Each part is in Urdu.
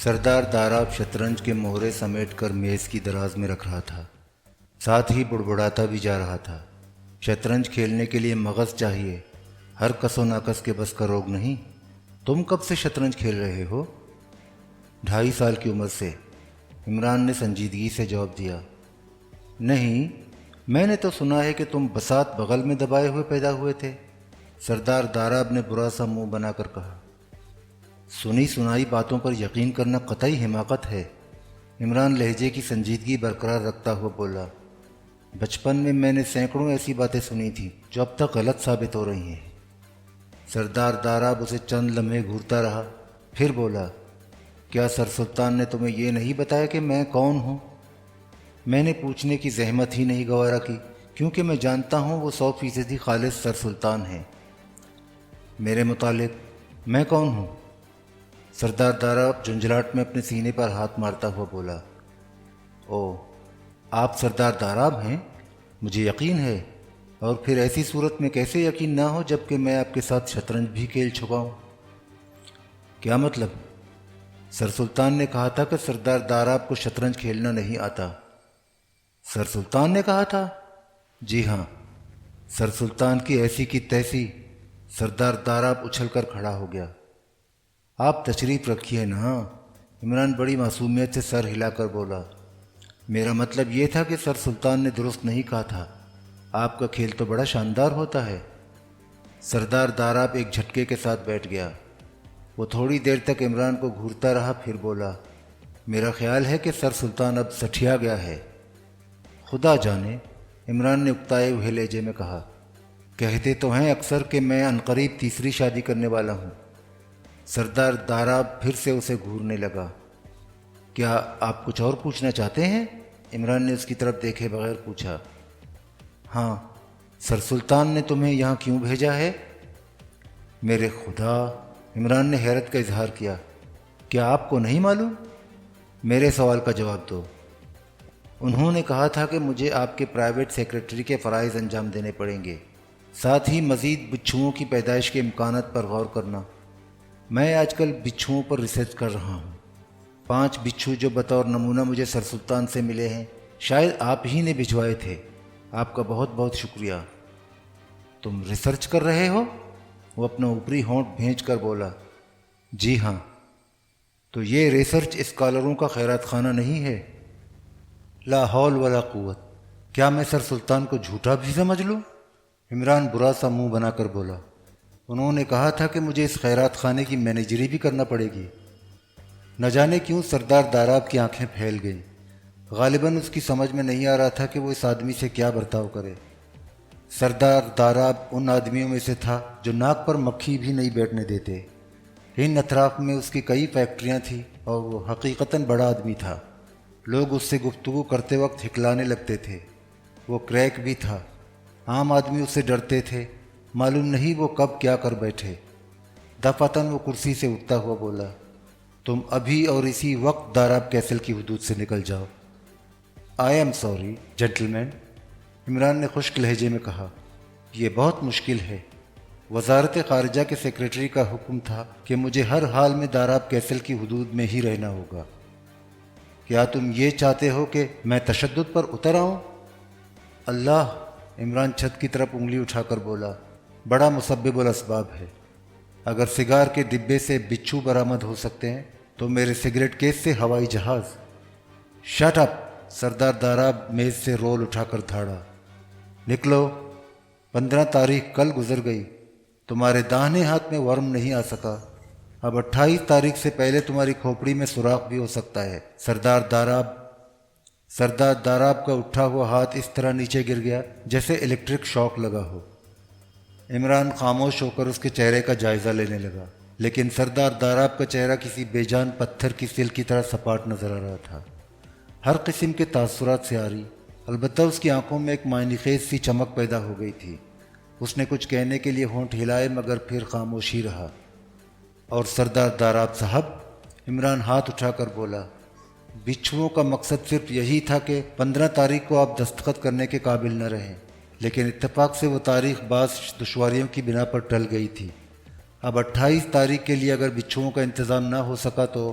سردار داراب شطرنج کے مہرے سمیٹ کر میز کی دراز میں رکھ رہا تھا، ساتھ ہی بڑبڑاتا بھی جا رہا تھا۔ شطرنج کھیلنے کے لیے مغز چاہیے، ہر کس و ناکس کے بس کا روگ نہیں۔ تم کب سے شطرنج کھیل رہے ہو؟ 2.5 سال کی عمر سے، عمران نے سنجیدگی سے جواب دیا۔ نہیں، میں نے تو سنا ہے کہ تم بساط بغل میں دبائے ہوئے پیدا ہوئے تھے، سردار داراب نے برا سا منہ بنا کر کہا۔ سنی سنائی باتوں پر یقین کرنا قطعی حماقت ہے، عمران لہجے کی سنجیدگی برقرار رکھتا ہوا بولا۔ بچپن میں میں نے سینکڑوں ایسی باتیں سنی تھیں جو اب تک غلط ثابت ہو رہی ہیں۔ سردار داراب اسے چند لمحے گھورتا رہا، پھر بولا، کیا سر سلطان نے تمہیں یہ نہیں بتایا کہ میں کون ہوں؟ میں نے پوچھنے کی زحمت ہی نہیں گوارا کی، کیونکہ میں جانتا ہوں وہ 100% خالص سر سلطان ہیں۔ میرے متعلق میں کون ہوں؟ سردار داراب جھنجھلاہٹ میں اپنے سینے پر ہاتھ مارتا ہوا بولا۔ او، آپ سردار داراب ہیں؟ مجھے یقین ہے، اور پھر ایسی صورت میں کیسے یقین نہ ہو جب کہ میں آپ کے ساتھ شطرنج بھی کھیل چکا ہوں؟ کیا مطلب؟ سر سلطان نے کہا تھا کہ سردار داراب کو شطرنج کھیلنا نہیں آتا۔ سر سلطان نے کہا تھا؟ جی ہاں، سر سلطان کی ایسی کی تیسی۔ سردار داراب اچھل کر کھڑا ہو گیا۔ آپ تشریف رکھیے نا، عمران بڑی معصومیت سے سر ہلا کر بولا۔ میرا مطلب یہ تھا کہ سر سلطان نے درست نہیں کہا تھا، آپ کا کھیل تو بڑا شاندار ہوتا ہے۔ سردار داراب ایک جھٹکے کے ساتھ بیٹھ گیا۔ وہ تھوڑی دیر تک عمران کو گھورتا رہا، پھر بولا، میرا خیال ہے کہ سر سلطان اب سٹھیا گیا ہے۔ خدا جانے، عمران نے اکتائے ہوئے لہجے میں کہا۔ کہتے تو ہیں اکثر کہ میں عنقریب تیسری شادی کرنے والا ہوں۔ سردار داراب پھر سے اسے گھورنے لگا۔ کیا آپ کچھ اور پوچھنا چاہتے ہیں؟ عمران نے اس کی طرف دیکھے بغیر پوچھا۔ ہاں، سر سلطان نے تمہیں یہاں کیوں بھیجا ہے؟ میرے خدا، عمران نے حیرت کا اظہار کیا۔ کیا آپ کو نہیں معلوم؟ میرے سوال کا جواب دو۔ انہوں نے کہا تھا کہ مجھے آپ کے پرائیویٹ سیکرٹری کے فرائض انجام دینے پڑیں گے، ساتھ ہی مزید بچھوؤں کی پیدائش کے امکانات پر غور کرنا۔ میں آج کل بچھوؤں پر ریسرچ کر رہا ہوں۔ 5 بچھو جو بطور نمونہ مجھے سر سلطان سے ملے ہیں، شاید آپ ہی نے بھجوائے تھے۔ آپ کا بہت بہت شکریہ۔ تم ریسرچ کر رہے ہو؟ وہ اپنا اوپری ہونٹ بھینچ کر بولا۔ جی ہاں۔ تو یہ ریسرچ اسکالروں کا خیرات خانہ نہیں ہے؟ لا حول ولا قوت، کیا میں سر سلطان کو جھوٹا بھی سمجھ لوں؟ عمران برا سا منہ بنا کر بولا۔ انہوں نے کہا تھا کہ مجھے اس خیرات خانے کی مینیجری بھی کرنا پڑے گی۔ نہ جانے کیوں سردار داراب کی آنکھیں پھیل گئیں۔ غالباً اس کی سمجھ میں نہیں آ رہا تھا کہ وہ اس آدمی سے کیا برتاؤ کرے۔ سردار داراب ان آدمیوں میں سے تھا جو ناک پر مکھی بھی نہیں بیٹھنے دیتے۔ ان اطراف میں اس کی کئی فیکٹریاں تھیں اور وہ حقیقتاً بڑا آدمی تھا۔ لوگ اس سے گفتگو کرتے وقت ہکلانے لگتے تھے۔ وہ کریک بھی تھا، عام آدمی اس سے ڈرتے تھے، معلوم نہیں وہ کب کیا کر بیٹھے۔ دفعتاً وہ کرسی سے اٹھتا ہوا بولا، تم ابھی اور اسی وقت داراب کیسل کی حدود سے نکل جاؤ۔ I am sorry gentlemen, Imran نے خشک لہجے میں کہا۔ یہ بہت مشکل ہے۔ وزارت خارجہ کے سیکرٹری کا حکم تھا کہ مجھے ہر حال میں داراب کیسل کی حدود میں ہی رہنا ہوگا۔ کیا تم یہ چاہتے ہو کہ میں تشدد پر اتر آؤں؟ اللہ، عمران چھت کی طرف انگلی اٹھا کر بولا، بڑا مسبب الاسباب ہے۔ اگر سگار کے ڈبے سے بچھو برآمد ہو سکتے ہیں تو میرے سگریٹ کیس سے ہوائی جہاز۔ شٹ اپ، سردار داراب میز سے رول اٹھا کر دھاڑا۔ نکلو، 15 تاریخ کل گزر گئی، تمہارے داہنے ہاتھ میں ورم نہیں آ سکا، اب 28 تاریخ سے پہلے تمہاری کھوپڑی میں سوراخ بھی ہو سکتا ہے۔ سردار داراب کا اٹھا ہوا ہاتھ اس طرح نیچے گر گیا جیسے الیکٹرک شاک لگا ہو۔ عمران خاموش ہو کر اس کے چہرے کا جائزہ لینے لگا، لیکن سردار داراب کا چہرہ کسی بے جان پتھر کی سل کی طرح سپاٹ نظر آ رہا تھا، ہر قسم کے تاثرات سے عاری۔ البتہ اس کی آنکھوں میں ایک معنی خیز سی چمک پیدا ہو گئی تھی۔ اس نے کچھ کہنے کے لیے ہونٹ ہلائے مگر پھر خاموش ہی رہا۔ اور سردار داراب صاحب، عمران ہاتھ اٹھا کر بولا، بچھوؤں کا مقصد صرف یہی تھا کہ 15 تاریخ کو آپ دستخط کرنے کے قابل نہ رہیں، لیکن اتفاق سے وہ تاریخ بعض دشواریوں کی بنا پر ٹل گئی تھی۔ اب 28 تاریخ کے لیے اگر بچھوؤں کا انتظام نہ ہو سکا تو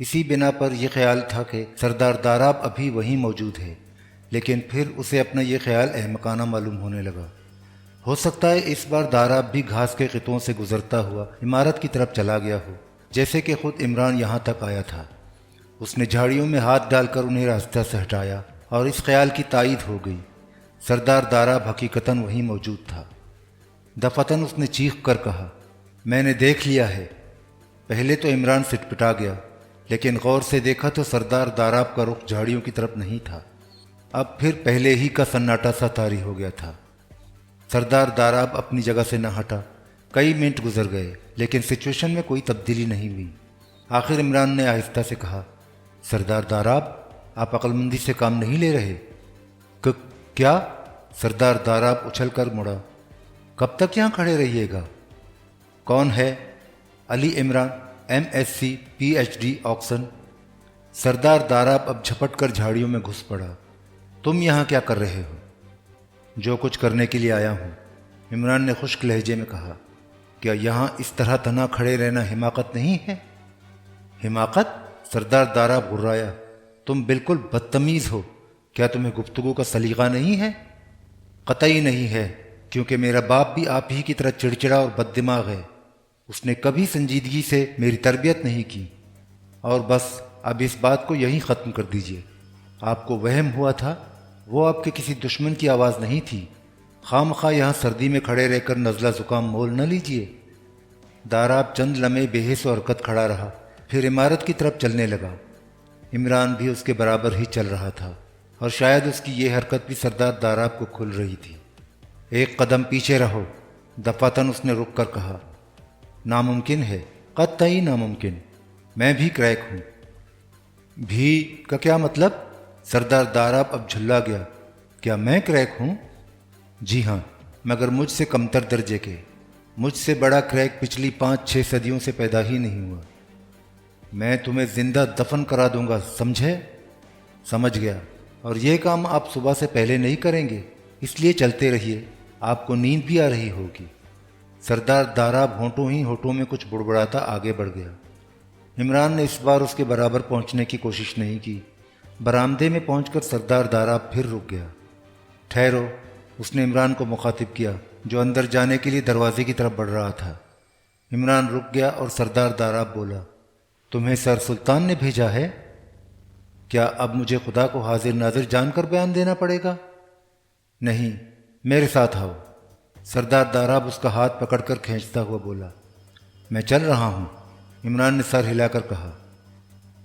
اسی بنا پر یہ خیال تھا کہ سردار داراب ابھی وہیں موجود ہے، لیکن پھر اسے اپنا یہ خیال احمقانہ معلوم ہونے لگا۔ ہو سکتا ہے اس بار داراب بھی گھاس کے خطوں سے گزرتا ہوا عمارت کی طرف چلا گیا ہو، جیسے کہ خود عمران یہاں تک آیا تھا۔ اس نے جھاڑیوں میں ہاتھ ڈال کر انہیں راستہ سے ہٹایا اور اس خیال کی تائید ہو گئی، سردار داراب حقیقتاً وہیں موجود تھا۔ دفعتاً اس نے چیخ کر کہا، میں نے دیکھ لیا ہے۔ پہلے تو عمران سٹپٹا گیا، لیکن غور سے دیکھا تو سردار داراب کا رخ جھاڑیوں کی طرف نہیں تھا۔ اب پھر پہلے ہی کا سناٹا سا طاری ہو گیا تھا۔ سردار داراب اپنی جگہ سے نہ ہٹا۔ کئی منٹ گزر گئے، لیکن سچویشن میں کوئی تبدیلی نہیں ہوئی۔ آخر عمران نے آہستہ سے کہا، سردار داراب، آپ عقل مندی سے کام نہیں لے رہے؟ کیا؟ سردار داراب اچھل کر مڑا۔ کب تک یہاں کھڑے رہیے گا؟ کون ہے؟ Ali Imran, MSc PhD آکسن۔ سردار داراب اب جھپٹ کر جھاڑیوں میں گھس پڑا۔ تم یہاں کیا کر رہے ہو؟ جو کچھ کرنے کے لیے آیا ہوں، عمران نے خشک لہجے میں کہا۔ کیا یہاں اس طرح تنہا کھڑے رہنا حماقت نہیں ہے؟ حماقت؟ سردار داراب غرایا۔ تم بالکل بدتمیز ہو۔ کیا تمہیں گفتگو کا سلیقہ نہیں ہے؟ قطعی نہیں ہے، کیونکہ میرا باپ بھی آپ ہی کی طرح چڑچڑا اور بد دماغ ہے۔ اس نے کبھی سنجیدگی سے میری تربیت نہیں کی۔ اور بس اب اس بات کو یہیں ختم کر دیجیے۔ آپ کو وہم ہوا تھا، وہ آپ کے کسی دشمن کی آواز نہیں تھی۔ خواہ مخواہ یہاں سردی میں کھڑے رہ کر نزلہ زکام مول نہ لیجیے۔ داراب چند لمحے بے حس و حرکت کھڑا رہا، پھر عمارت کی طرف چلنے لگا۔ عمران بھی اس کے برابر ہی چل رہا تھا، اور شاید اس کی یہ حرکت بھی سردار داراب کو کھل رہی تھی۔ ایک قدم پیچھے رہو، دفعتاً اس نے رک کر کہا۔ ناممکن ہے، قطعی ناممکن۔ میں بھی کریک ہوں۔ بھی کا کیا مطلب؟ سردار داراب اب جھلا گیا۔ کیا میں کریک ہوں؟ جی ہاں، مگر مجھ سے کمتر درجے کے۔ مجھ سے بڑا کریک پچھلی 5-6 صدیوں سے پیدا ہی نہیں ہوا۔ میں تمہیں زندہ دفن کرا دوں گا، سمجھے؟ سمجھ گیا۔ اور یہ کام آپ صبح سے پہلے نہیں کریں گے، اس لیے چلتے رہیے، آپ کو نیند بھی آ رہی ہوگی۔ سردار داراب ہونٹوں ہی ہونٹوں میں کچھ بڑبڑاتا آگے بڑھ گیا۔ عمران نے اس بار اس کے برابر پہنچنے کی کوشش نہیں کی۔ برآمدے میں پہنچ کر سردار داراب پھر رک گیا۔ ٹھہرو، اس نے عمران کو مخاطب کیا، جو اندر جانے کے لیے دروازے کی طرف بڑھ رہا تھا۔ عمران رک گیا اور سردار داراب بولا، تمہیں سر سلطان نے بھیجا ہے؟ کیا اب مجھے خدا کو حاضر ناظر جان کر بیان دینا پڑے گا؟ نہیں، میرے ساتھ آؤ۔ سردار داراب اس کا ہاتھ پکڑ کر کھینچتا ہوا بولا، میں چل رہا ہوں۔ عمران نے سر ہلا کر کہا۔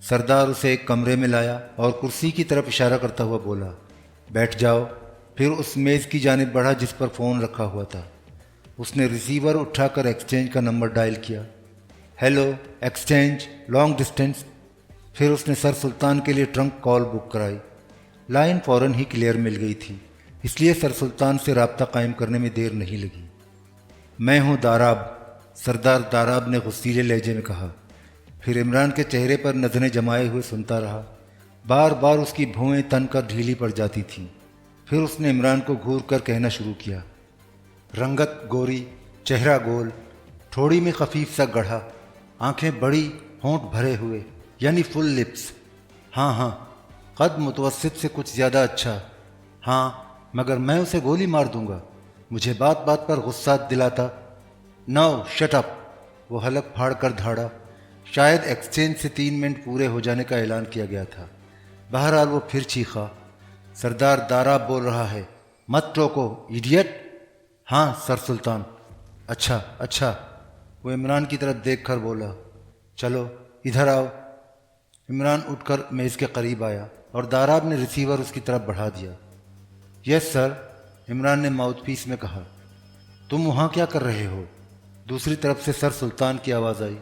سردار اسے ایک کمرے میں لایا اور کرسی کی طرف اشارہ کرتا ہوا بولا، بیٹھ جاؤ۔ پھر اس میز کی جانب بڑھا جس پر فون رکھا ہوا تھا۔ اس نے ریسیور اٹھا کر ایکسچینج کا نمبر ڈائل کیا۔ Hello exchange, long distance. پھر اس نے سر سلطان کے لیے ٹرنک کال بک کرائی۔ لائن فوراً ہی کلیئر مل گئی تھی، اس لیے سر سلطان سے رابطہ قائم کرنے میں دیر نہیں لگی۔ میں ہوں داراب، سردار داراب نے غصیلے لہجے میں کہا۔ پھر عمران کے چہرے پر نظریں جمائے ہوئے سنتا رہا۔ بار بار اس کی بھویں تن کر ڈھیلی پڑ جاتی تھیں۔ پھر اس نے عمران کو گھور کر کہنا شروع کیا، رنگت گوری، چہرہ گول، تھوڑی میں خفیف سا گڑھا، آنکھیں بڑی، ہونٹ بھرے ہوئے، یعنی فل لپس۔ ہاں ہاں، قد متوسط سے کچھ زیادہ اچھا۔ ہاں، مگر میں اسے گولی مار دوں گا، مجھے بات بات پر غصہ دلاتا۔ نو شٹ اپ، وہ حلق پھاڑ کر دھاڑا۔ شاید ایکسچینج سے 3 منٹ پورے ہو جانے کا اعلان کیا گیا تھا۔ بہرحال وہ پھر چیخا، سردار داراب بول رہا ہے، مت ٹوکو ایڈیٹ۔ ہاں سر سلطان۔ اچھا اچھا، وہ عمران کی طرف دیکھ کر بولا، چلو ادھر آؤ۔ عمران اٹھ کر میز کے قریب آیا اور داراب نے ریسیور اس کی طرف بڑھا دیا۔ یس سر، عمران نے ماؤتھ پیس میں کہا۔ تم وہاں کیا کر رہے ہو؟ دوسری طرف سے سر سلطان کی آواز آئی۔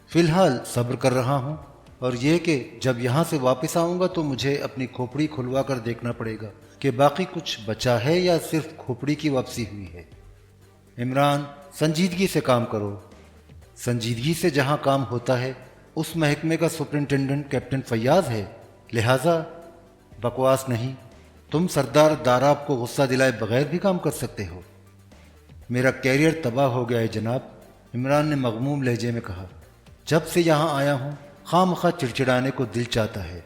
فی الحال صبر کر رہا ہوں، اور یہ کہ جب یہاں سے واپس آؤں گا تو مجھے اپنی کھوپڑی کھلوا کر دیکھنا پڑے گا کہ باقی کچھ بچا ہے یا صرف کھوپڑی کی واپسی ہوئی ہے۔ عمران، سنجیدگی سے کام کرو۔ سنجیدگی سے جہاں کام ہوتا ہے اس محکمے کا سپرنٹینڈنٹ کیپٹن فیاض ہے، لہٰذا بکواس نہیں۔ تم سردار داراب کو غصہ دلائے بغیر بھی کام کر سکتے ہو۔ میرا کیریئر تباہ ہو گیا ہے جناب، عمران نے مغموم لہجے میں کہا۔ جب سے یہاں آیا ہوں خواہ مخواہ چڑچڑانے کو دل چاہتا ہے۔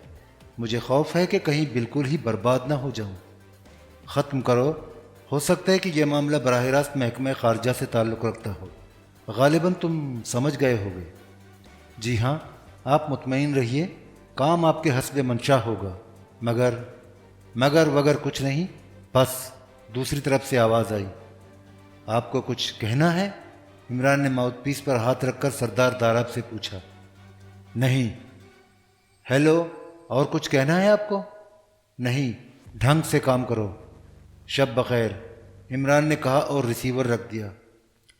مجھے خوف ہے کہ کہیں بالکل ہی برباد نہ ہو جاؤں۔ ختم کرو، ہو سکتا ہے کہ یہ معاملہ براہ راست محکمہ خارجہ سے تعلق رکھتا ہو۔ غالباً تم سمجھ گئے ہوگے۔ جی ہاں، آپ مطمئن رہیے، کام آپ کے حسب منشا ہوگا، مگر وگر کچھ نہیں۔ بس دوسری طرف سے آواز آئی، آپ کو کچھ کہنا ہے؟ عمران نے ماؤتھ پیس پر ہاتھ رکھ کر سردار داراب سے پوچھا۔ نہیں۔ ہیلو، اور کچھ کہنا ہے آپ کو؟ نہیں، ڈھنگ سے کام کرو۔ شب بخیر، عمران نے کہا اور ریسیور رکھ دیا۔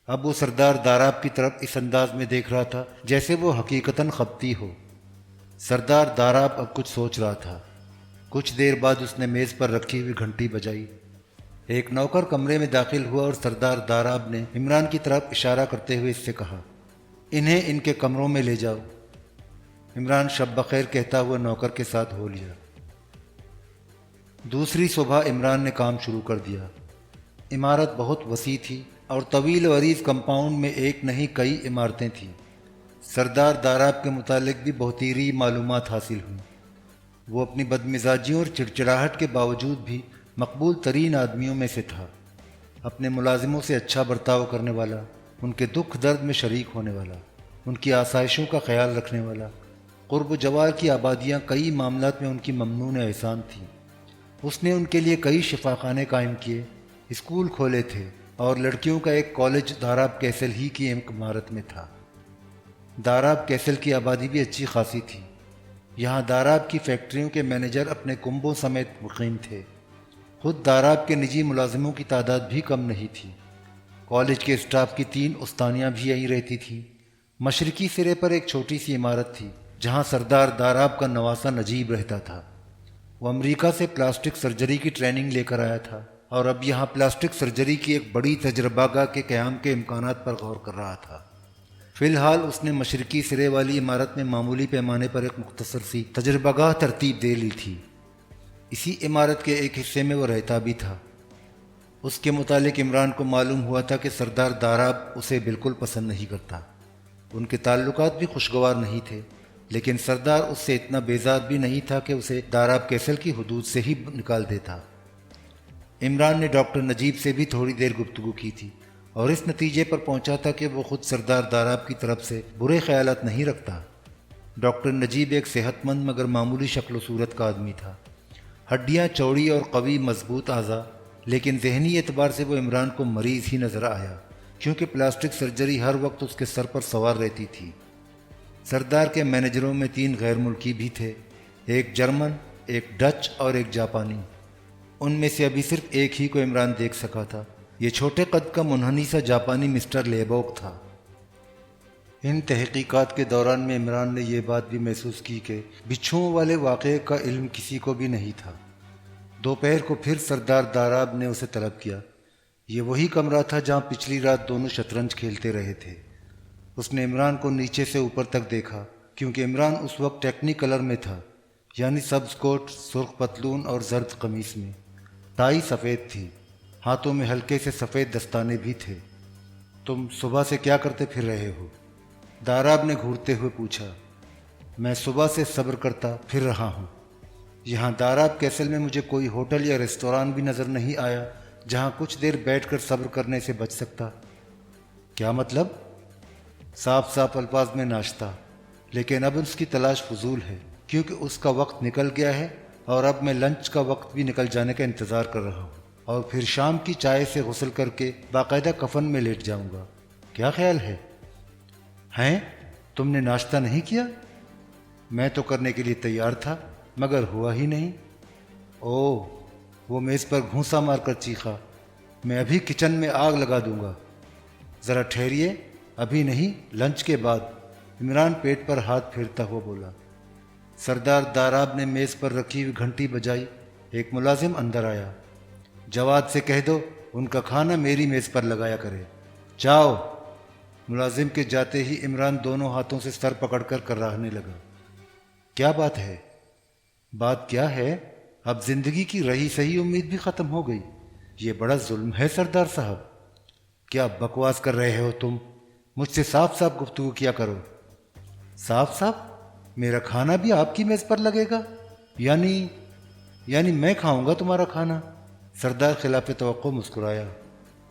اب وہ سردار داراب کی طرف اس انداز میں دیکھ رہا تھا جیسے وہ حقیقتاً خپتی ہو۔ سردار داراب اب کچھ سوچ رہا تھا۔ کچھ دیر بعد اس نے میز پر رکھی ہوئی گھنٹی بجائی۔ ایک نوکر کمرے میں داخل ہوا اور سردار داراب نے عمران کی طرف اشارہ کرتے ہوئے اس سے کہا، انہیں ان کے کمروں میں لے جاؤ۔ عمران شب بخیر کہتا ہوا نوکر کے ساتھ ہو لیا۔ دوسری صبح عمران نے کام شروع کر دیا۔ عمارت بہت وسیع تھی اور طویل و عریض کمپاؤنڈ میں ایک نہیں کئی عمارتیں تھیں۔ سردار داراب کے متعلق بھی بہتیری معلومات حاصل ہوئیں۔ وہ اپنی بدمزاجیوں اور چڑچڑاہٹ کے باوجود بھی مقبول ترین آدمیوں میں سے تھا۔ اپنے ملازموں سے اچھا برتاؤ کرنے والا، ان کے دکھ درد میں شریک ہونے والا، ان کی آسائشوں کا خیال رکھنے والا۔ قرب و جوار کی آبادیاں کئی معاملات میں ان کی ممنون احسان تھیں۔ اس نے ان کے لیے کئی شفا خانے قائم کیے، اسکول کھولے تھے اور لڑکیوں کا ایک کالج داراب کیسل ہی کی ایک عمارت میں تھا۔ داراب کیسل کی آبادی بھی اچھی خاصی تھی۔ یہاں داراب کی فیکٹریوں کے مینیجر اپنے کنبوں سمیت مقیم تھے۔ خود داراب کے نجی ملازموں کی تعداد بھی کم نہیں تھی۔ کالج کے اسٹاف کی 3 استانیاں بھی یہیں رہتی تھیں۔ مشرقی سرے پر ایک چھوٹی سی عمارت تھی جہاں سردار داراب کا نواسہ نجیب رہتا تھا۔ وہ امریکہ سے پلاسٹک سرجری کی ٹریننگ لے کر آیا تھا اور اب یہاں پلاسٹک سرجری کی ایک بڑی تجربہ گاہ کے قیام کے امکانات پر غور کر رہا تھا۔ فی الحال اس نے مشرقی سرے والی عمارت میں معمولی پیمانے پر ایک مختصر سی تجربہ گاہ ترتیب دے لی تھی۔ اسی عمارت کے ایک حصے میں وہ رہتا بھی تھا۔ اس کے متعلق عمران کو معلوم ہوا تھا کہ سردار داراب اسے بالکل پسند نہیں کرتا۔ ان کے تعلقات بھی خوشگوار نہیں تھے، لیکن سردار اس سے اتنا بیزار بھی نہیں تھا کہ اسے داراب کیسل کی حدود سے ہی نکال دیتا۔ عمران نے ڈاکٹر نجیب سے بھی تھوڑی دیر گفتگو کی تھی اور اس نتیجے پر پہنچا تھا کہ وہ خود سردار داراب کی طرف سے برے خیالات نہیں رکھتا۔ ڈاکٹر نجیب ایک صحت مند مگر معمولی شکل و صورت کا آدمی تھا۔ ہڈیاں چوڑی اور قوی مضبوط اعضاء، لیکن ذہنی اعتبار سے وہ عمران کو مریض ہی نظر آیا، کیونکہ پلاسٹک سرجری ہر وقت اس کے سر پر سوار رہتی تھی۔ سردار کے مینیجروں میں 3 غیر ملکی بھی تھے، ایک جرمن، ایک ڈچ اور ایک جاپانی۔ ان میں سے ابھی صرف ایک ہی کو عمران دیکھ سکا تھا۔ یہ چھوٹے قد کا منحنی سا جاپانی مسٹر لیبوک تھا۔ ان تحقیقات کے دوران میں عمران نے یہ بات بھی محسوس کی کہ بچھوؤں والے واقعے کا علم کسی کو بھی نہیں تھا۔ دوپہر کو پھر سردار داراب نے اسے طلب کیا۔ یہ وہی کمرہ تھا جہاں پچھلی رات دونوں شطرنج کھیلتے رہے تھے۔ اس نے عمران کو نیچے سے اوپر تک دیکھا، کیونکہ عمران اس وقت ٹیکنی کلر میں تھا، یعنی سبز کوٹ، سرخ پتلون اور زرد قمیص میں۔ ٹائی سفید تھی، ہاتھوں میں ہلکے سے سفید دستانے بھی تھے۔ تم صبح سے کیا کرتے پھر رہے ہو؟ داراب نے گھورتے ہوئے پوچھا۔ میں صبح سے صبر کرتا پھر رہا ہوں۔ یہاں داراب کیسل میں مجھے کوئی ہوٹل یا ریستوران بھی نظر نہیں آیا جہاں کچھ دیر بیٹھ کر صبر کرنے سے بچ سکتا۔ کیا مطلب؟ صاف صاف الفاظ میں ناشتہ، لیکن اب اس کی تلاش فضول ہے، کیونکہ اس کا وقت نکل گیا ہے اور اب میں لنچ کا وقت بھی نکل جانے کا انتظار کر رہا ہوں، اور پھر شام کی چائے سے غسل کر کے باقاعدہ کفن میں لیٹ جاؤں گا۔ کیا خیال ہے؟ ہیں؟ تم نے ناشتہ نہیں کیا؟ میں تو کرنے کے لیے تیار تھا، مگر ہوا ہی نہیں۔ اوہ، وہ میز پر گھونسا مار کر چیخا، میں ابھی کچن میں آگ لگا دوں گا۔ ذرا ٹھہریے، ابھی نہیں، لنچ کے بعد۔ عمران پیٹ پر ہاتھ پھیرتا ہوا بولا۔ سردار داراب نے میز پر رکھی ہوئی گھنٹی بجائی۔ ایک ملازم اندر آیا۔ جواد سے کہہ دو ان کا کھانا میری میز پر لگایا کرے۔ جاؤ۔ ملازم کے جاتے ہی عمران دونوں ہاتھوں سے سر پکڑ کر کراہنے لگا۔ کیا بات ہے؟ بات کیا ہے؟ اب زندگی کی رہی صحیح امید بھی ختم ہو گئی۔ یہ بڑا ظلم ہے سردار صاحب۔ کیا بکواس کر رہے ہو تم؟ مجھ سے صاف صاف گفتگو کیا کرو۔ صاف صاف؟ میرا کھانا بھی آپ کی میز پر لگے گا؟ یعنی میں کھاؤں گا تمہارا کھانا؟ سردار خلاف توقع مسکرایا۔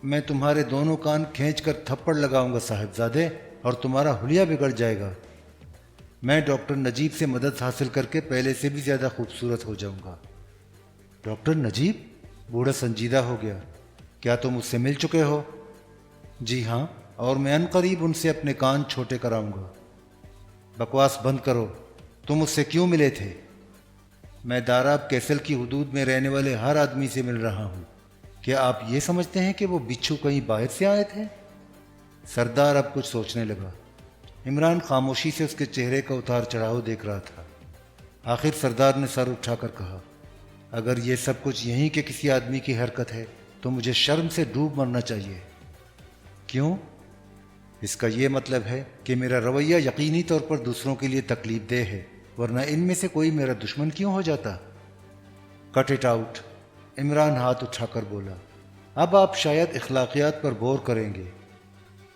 میں تمہارے دونوں کان کھینچ کر تھپڑ لگاؤں گا صاحبزادے، اور تمہارا حلیہ بگڑ جائے گا۔ میں ڈاکٹر نجیب سے مدد حاصل کر کے پہلے سے بھی زیادہ خوبصورت ہو جاؤں گا۔ ڈاکٹر نجیب؟ بوڑھا سنجیدہ ہو گیا۔ کیا تم اس سے مل چکے ہو؟ جی ہاں، اور میں عنقریب ان سے اپنے کان چھوٹے کراؤں گا۔ بکواس بند کرو، تم اس سے کیوں ملے تھے؟ میں داراب کیسل کی حدود میں رہنے والے ہر آدمی سے مل رہا ہوں۔ کیا آپ یہ سمجھتے ہیں کہ وہ بچھو کہیں باہر سے آئے تھے؟ سردار اب کچھ سوچنے لگا۔ عمران خاموشی سے اس کے چہرے کا اتار چڑھاؤ دیکھ رہا تھا۔ آخر سردار نے سر اٹھا کر کہا، اگر یہ سب کچھ یہیں کے کسی آدمی کی حرکت ہے تو مجھے شرم سے ڈوب مرنا چاہیے۔ کیوں؟ اس کا یہ مطلب ہے کہ میرا رویہ یقینی طور پر دوسروں کے لیے تکلیف دہ ہے، ورنہ ان میں سے کوئی میرا دشمن کیوں ہو جاتا؟ کٹ اٹ آؤٹ، عمران ہاتھ اٹھا کر بولا۔ اب آپ شاید اخلاقیات پر غور کریں گے۔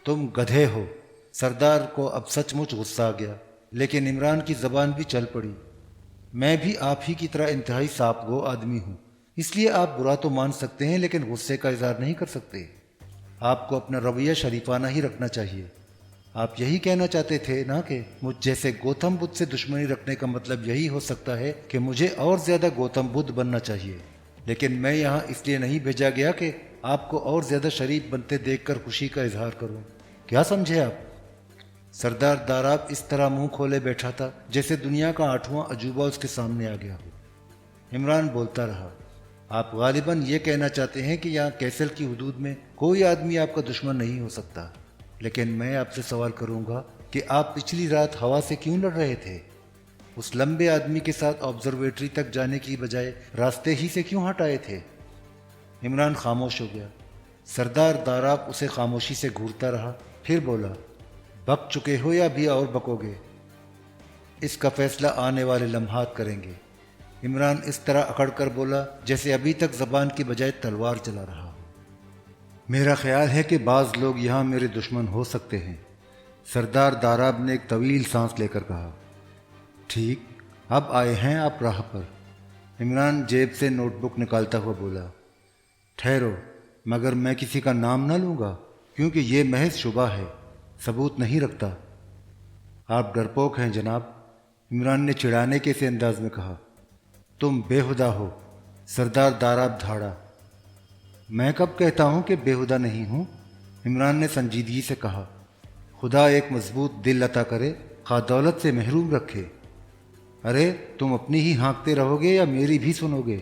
تم گدھے ہو۔ سردار کو اب سچ مچ غصہ آ گیا، لیکن عمران کی زبان بھی چل پڑی۔ میں بھی آپ ہی کی طرح انتہائی سانپ گو آدمی ہوں، اس لیے آپ برا تو مان سکتے ہیں لیکن غصے کا اظہار نہیں کر سکتے۔ آپ کو اپنا رویہ شریفانہ ہی رکھنا چاہیے۔ آپ یہی کہنا چاہتے تھے نا کہ مجھ جیسے گوتم بدھ سے دشمنی رکھنے کا مطلب یہی ہو سکتا ہے کہ مجھے اور زیادہ گوتم بدھ بننا چاہیے، لیکن میں یہاں اس لیے نہیں بھیجا گیا کہ آپ کو اور زیادہ شریف بنتے دیکھ کر خوشی کا اظہار کروں۔ کیا سمجھے آپ؟ سردار داراب اس طرح منہ کھولے بیٹھا تھا جیسے دنیا کا 8واں عجوبہ اس کے سامنے آ گیا ہو۔ عمران بولتا رہا، آپ غالباً یہ کہنا چاہتے ہیں کہ یہاں کیسل کی حدود میں کوئی آدمی آپ کا دشمن نہیں ہو سکتا، لیکن میں آپ سے سوال کروں گا کہ آپ پچھلی رات ہوا سے کیوں لڑ رہے تھے؟ اس لمبے آدمی کے ساتھ آبزرویٹری تک جانے کی بجائے راستے ہی سے کیوں ہٹ آئے تھے؟ عمران خاموش ہو گیا۔ سردار داراب اسے خاموشی سے گھورتا رہا، پھر بولا، بک چکے ہو یا بھی اور بکو گے؟ اس کا فیصلہ آنے والے لمحات کریں گے۔ عمران اس طرح اکڑ کر بولا جیسے ابھی تک زبان کی بجائے تلوار چلا رہا ہو۔ میرا خیال ہے کہ بعض لوگ یہاں میرے دشمن ہو سکتے ہیں۔ سردار داراب نے ایک طویل سانس لے کر کہا۔ ٹھیک، اب آئے ہیں آپ راہ پر۔ عمران جیب سے نوٹ بک نکالتا ہوا بولا، ٹھہرو، مگر میں کسی کا نام نہ لوں گا کیونکہ یہ محض شبہ ہے، ثبوت نہیں رکھتا۔ آپ ڈرپوک ہیں جناب، عمران نے چڑھانے کے سے انداز میں کہا۔ تم بےہودہ ہو، سردار داراب دھاڑا۔ میں کب کہتا ہوں کہ بےہودہ نہیں ہوں؟ عمران نے سنجیدگی سے کہا۔ خدا ایک مضبوط دل عطا کرے، خواہ دولت سے محروم رکھے۔ ارے تم اپنی ہی ہانکتے رہو گے یا میری بھی سنو گے؟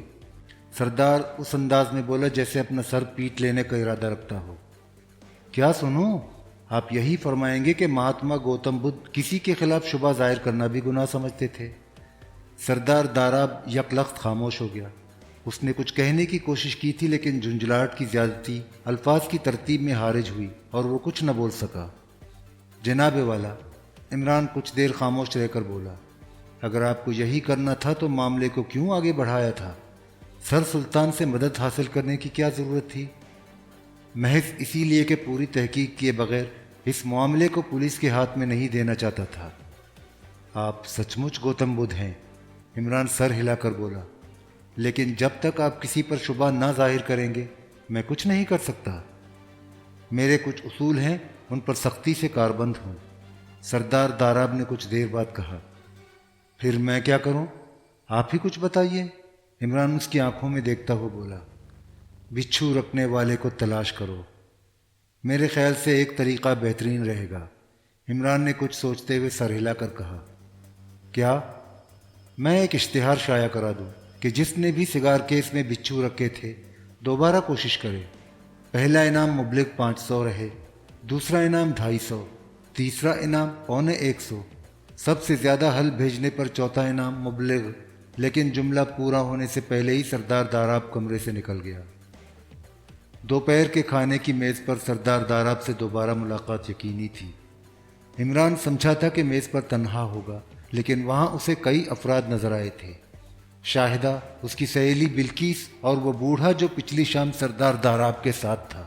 سردار اس انداز میں بولا جیسے اپنا سر پیٹ لینے کا ارادہ رکھتا ہو۔ کیا سنوں؟ آپ یہی فرمائیں گے کہ مہاتما گوتم بدھ کسی کے خلاف شبہ ظاہر کرنا بھی گناہ سمجھتے تھے؟ سردار داراب یک لخت خاموش ہو گیا۔ اس نے کچھ کہنے کی کوشش کی تھی لیکن جھنجھلاہٹ کی زیادتی الفاظ کی ترتیب میں حارج ہوئی اور وہ کچھ نہ بول سکا۔ جناب والا، عمران کچھ دیر خاموش رہ کر بولا، اگر آپ کو یہی کرنا تھا تو معاملے کو کیوں آگے بڑھایا تھا؟ سر سلطان سے مدد حاصل کرنے کی کیا ضرورت تھی؟ محض اسی لیے کہ پوری تحقیق کیے بغیر اس معاملے کو پولیس کے ہاتھ میں نہیں دینا چاہتا تھا۔ آپ سچ مچ گوتم بدھ ہیں، عمران سر ہلا کر بولا، لیکن جب تک آپ کسی پر شبہ نہ ظاہر کریں گے میں کچھ نہیں کر سکتا۔ میرے کچھ اصول ہیں، ان پر سختی سے کاربند ہوں۔ سردار داراب نے کچھ دیر بعد کہا۔ پھر میں کیا کروں؟ آپ ہی کچھ بتائیے، عمران اس کی آنکھوں میں دیکھتا ہوا بولا۔ بچھو رکھنے والے کو تلاش کرو، میرے خیال سے ایک طریقہ بہترین رہے گا۔ عمران نے کچھ سوچتے ہوئے سر ہلا کر کہا۔ کیا؟ میں ایک اشتہار شائع کرا دوں کہ جس نے بھی سگار کیس میں بچھو رکھے تھے دوبارہ کوشش کرے۔ پہلا انعام مبلغ 500 رہے، دوسرا انعام 250، تیسرا انعام 125، سب سے زیادہ حل بھیجنے پر چوتھا انعام مبلغ۔ لیکن جملہ پورا ہونے سے پہلے ہی سردار داراب کمرے سے نکل گیا۔ دوپہر کے کھانے کی میز پر سردار داراب سے دوبارہ ملاقات یقینی تھی۔ عمران سمجھا تھا کہ میز پر تنہا ہوگا، لیکن وہاں اسے کئی افراد نظر آئے تھے۔ شاہدہ، اس کی سہیلی بلقیس اور وہ بوڑھا جو پچھلی شام سردار داراب کے ساتھ تھا۔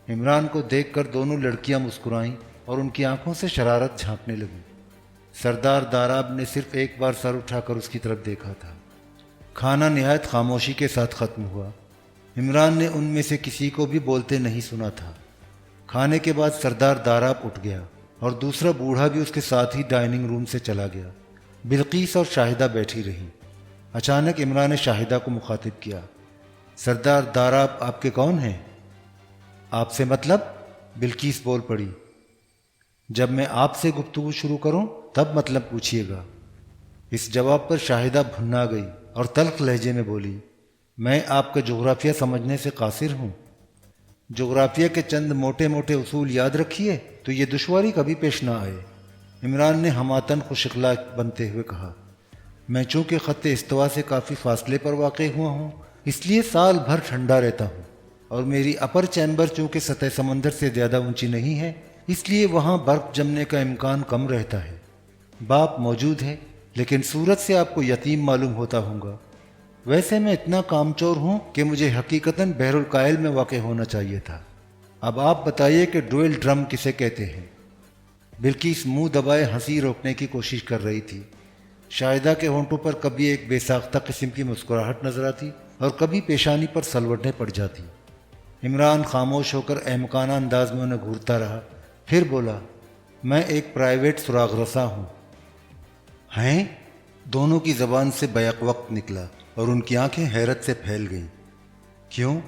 عمران کو دیکھ کر دونوں لڑکیاں مسکرائیں اور ان کی آنکھوں سے شرارت جھانکنے لگیں۔ سردار داراب نے صرف ایک بار سر اٹھا کر اس کی طرف دیکھا تھا۔ کھانا نہایت خاموشی کے ساتھ ختم ہوا۔ عمران نے ان میں سے کسی کو بھی بولتے نہیں سنا تھا۔ کھانے کے بعد سردار داراب اٹھ گیا اور دوسرا بوڑھا بھی اس کے ساتھ ہی ڈائننگ روم سے چلا گیا۔ بلقیس اور شاہدہ بیٹھی رہیں۔ اچانک عمران نے شاہدہ کو مخاطب کیا، سردار داراب آپ کے کون ہیں؟ آپ سے مطلب؟ بلقیس بول پڑی، جب میں آپ سے گفتگو شروع کروں تب مطلب پوچھیے گا۔ اس جواب پر شاہدہ بھنا گئی اور تلخ لہجے میں بولی، میں آپ کا جغرافیہ سمجھنے سے قاصر ہوں۔ جغرافیہ کے چند موٹے موٹے اصول یاد رکھیے تو یہ دشواری کبھی پیش نہ آئے۔ عمران نے ہماتن خوش اخلاق بنتے ہوئے کہا، میں چونکہ خط استوا سے کافی فاصلے پر واقع ہوا ہوں اس لیے سال بھر ٹھنڈا رہتا ہوں، اور میری اپر چیمبر چونکہ سطح سمندر سے زیادہ اونچی نہیں ہے اس لیے وہاں برف جمنے کا امکان کم رہتا ہے۔ باپ موجود ہے لیکن صورت سے آپ کو یتیم معلوم ہوتا ہوں گا۔ ویسے میں اتنا کامچور ہوں کہ مجھے حقیقتاً بحر الکائل میں واقع ہونا چاہیے تھا۔ اب آپ بتائیے کہ ڈویل ڈرم کسے کہتے ہیں؟ بلقیس منہ دبائے ہنسی روکنے کی کوشش کر رہی تھی۔ شاہدہ کے ہونٹوں پر کبھی ایک بے ساختہ قسم کی مسکراہٹ نظر آتی اور کبھی پیشانی پر سلوٹیں پڑ جاتی۔ عمران خاموش ہو کر احمقانہ انداز میں انہیں گھورتا رہا، پھر بولا، میں ایک پرائیویٹ سراغ رساں ہوں۔ ہیں؟ دونوں کی زبان سے بیک وقت نکلا اور ان کی آنکھیں حیرت سے پھیل گئیں۔ کیوں؟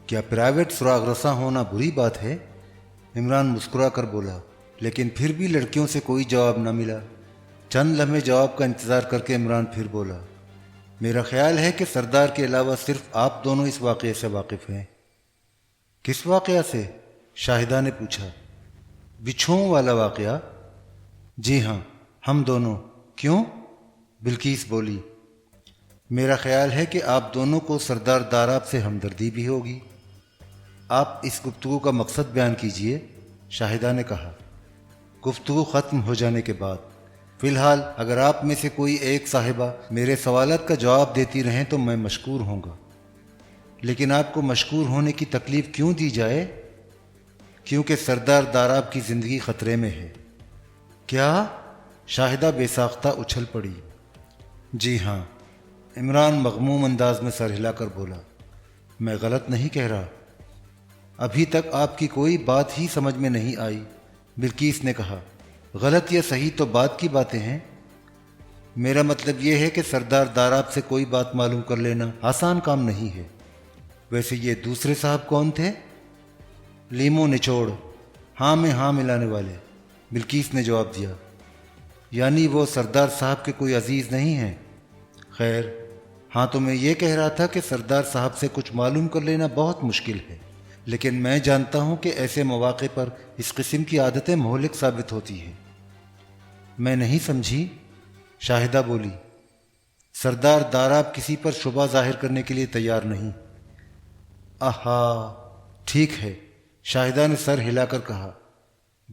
کیا پرائیویٹ سراغ رساں ہونا بری بات ہے؟ عمران مسکرا کر بولا، لیکن پھر بھی لڑکیوں سے کوئی جواب نہ ملا۔ چند لمحے جواب کا انتظار کر کے عمران پھر بولا، میرا خیال ہے کہ سردار کے علاوہ صرف آپ دونوں اس واقعے سے واقف ہیں۔ کس واقعہ سے؟ شاہدہ نے پوچھا۔ بچھوؤں والا واقعہ؟ جی ہاں، ہم دونوں۔ کیوں؟ بلقیس بولی، میرا خیال ہے کہ آپ دونوں کو سردار داراب سے ہمدردی بھی ہوگی۔ آپ اس گفتگو کا مقصد بیان کیجئے، شاہدہ نے کہا۔ گفتگو ختم ہو جانے کے بعد، فی الحال اگر آپ میں سے کوئی ایک صاحبہ میرے سوالات کا جواب دیتی رہیں تو میں مشکور ہوں گا۔ لیکن آپ کو مشکور ہونے کی تکلیف کیوں دی جائے؟ کیونکہ سردار داراب کی زندگی خطرے میں ہے۔ کیا؟ شاہدہ بے ساختہ اچھل پڑی۔ جی ہاں، عمران مغموم انداز میں سر ہلا کر بولا، میں غلط نہیں کہہ رہا۔ ابھی تک آپ کی کوئی بات ہی سمجھ میں نہیں آئی، بلقیس نے کہا۔ غلط یا صحیح تو بات کی باتیں ہیں۔ میرا مطلب یہ ہے کہ سردار داراب سے کوئی بات معلوم کر لینا آسان کام نہیں ہے۔ ویسے یہ دوسرے صاحب کون تھے؟ لیمو نچوڑ، ہاں میں ہاں ملانے والے، بلقیس نے جواب دیا۔ یعنی وہ سردار صاحب کے کوئی عزیز نہیں ہیں؟ خیر، ہاں تو میں یہ کہہ رہا تھا کہ سردار صاحب سے کچھ معلوم کر لینا بہت مشکل ہے، لیکن میں جانتا ہوں کہ ایسے مواقع پر اس قسم کی عادتیں مہلک ثابت ہوتی ہیں۔ میں نہیں سمجھی، شاہدہ بولی۔ سردار داراب کسی پر شبہ ظاہر کرنے کے لیے تیار نہیں۔ آہا، ٹھیک ہے، شاہدہ نے سر ہلا کر کہا۔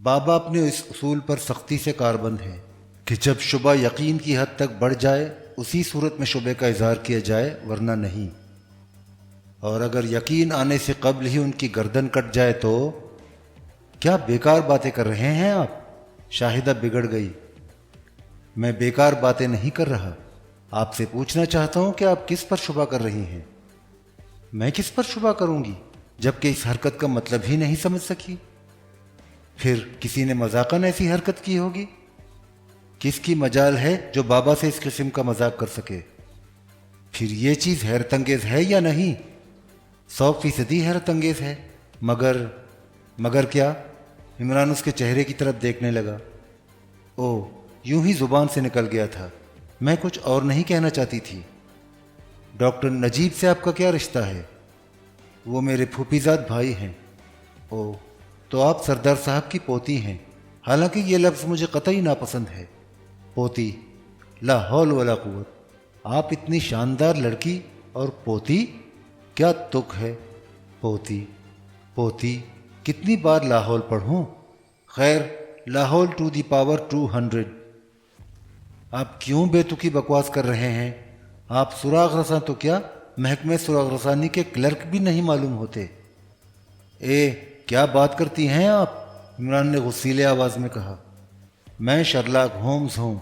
بابا اپنے اس اصول پر سختی سے کاربند ہے کہ جب شبہ یقین کی حد تک بڑھ جائے اسی صورت میں شبہ کا اظہار کیا جائے، ورنہ نہیں۔ اور اگر یقین آنے سے قبل ہی ان کی گردن کٹ جائے تو؟ کیا بیکار باتیں کر رہے ہیں آپ؟ شاہدہ بگڑ گئی۔ میں بیکار باتیں نہیں کر رہا، آپ سے پوچھنا چاہتا ہوں کہ آپ کس پر شبہ کر رہی ہیں؟ میں کس پر شبہ کروں گی جبکہ اس حرکت کا مطلب ہی نہیں سمجھ سکی؟ پھر کسی نے مذاقاً ایسی حرکت کی ہوگی۔ کس کی مجال ہے جو بابا سے اس قسم کا مذاق کر سکے؟ پھر یہ چیز حیرت انگیز ہے یا نہیں؟ 100% حیرت انگیز ہے۔ مگر کیا؟ عمران اس کے چہرے کی طرف دیکھنے لگا۔ او، یوں ہی زبان سے نکل گیا تھا، میں کچھ اور نہیں کہنا چاہتی تھی۔ ڈاکٹر نجیب سے آپ کا کیا رشتہ ہے؟ وہ میرے پھوپھیزاد بھائی ہیں۔ او، تو آپ سردار صاحب کی پوتی ہیں، حالانکہ یہ لفظ مجھے قطعی ناپسند ہے۔ پوتی، لا حول ولا قوت، آپ اتنی شاندار لڑکی اور پوتی؟ کیا تک ہے؟ پوتی، کتنی بار لاہور پڑھوں؟ خیر، لاہور ٹو دی پاور 200۔ آپ کیوں بے تکی بکواس کر رہے ہیں؟ آپ سراغ رساں تو کیا محکمہ سراغ رسانی کے کلرک بھی نہیں معلوم ہوتے؟ کیا بات کرتی ہیں آپ؟ عمران نے غصیلے آواز میں کہا۔ میں شرلاک ہومز ہوں۔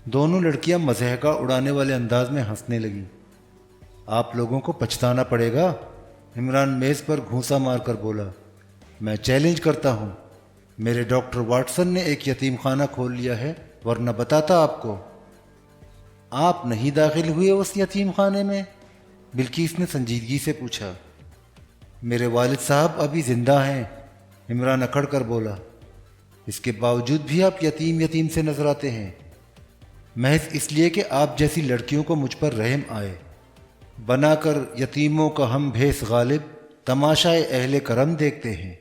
دونوں لڑکیاں مضحکہ اڑانے والے انداز میں ہنسنے لگیں۔ آپ لوگوں کو پچھتانا پڑے گا، عمران میز پر گھونسا مار کر بولا۔ میں چیلنج کرتا ہوں، میرے ڈاکٹر واٹسن نے ایک یتیم خانہ کھول لیا ہے، ورنہ بتاتا آپ کو۔ آپ نہیں داخل ہوئے اس یتیم خانے میں؟ بلقیس نے سنجیدگی سے پوچھا۔ میرے والد صاحب ابھی زندہ ہیں، عمران اکڑ کر بولا۔ اس کے باوجود بھی آپ یتیم سے نظر آتے ہیں، محض اس لیے کہ آپ جیسی لڑکیوں کو مجھ پر رحم آئے۔ بنا کر یتیموں کا ہم بھیس غالب تماشائے اہل کرم دیکھتے ہیں۔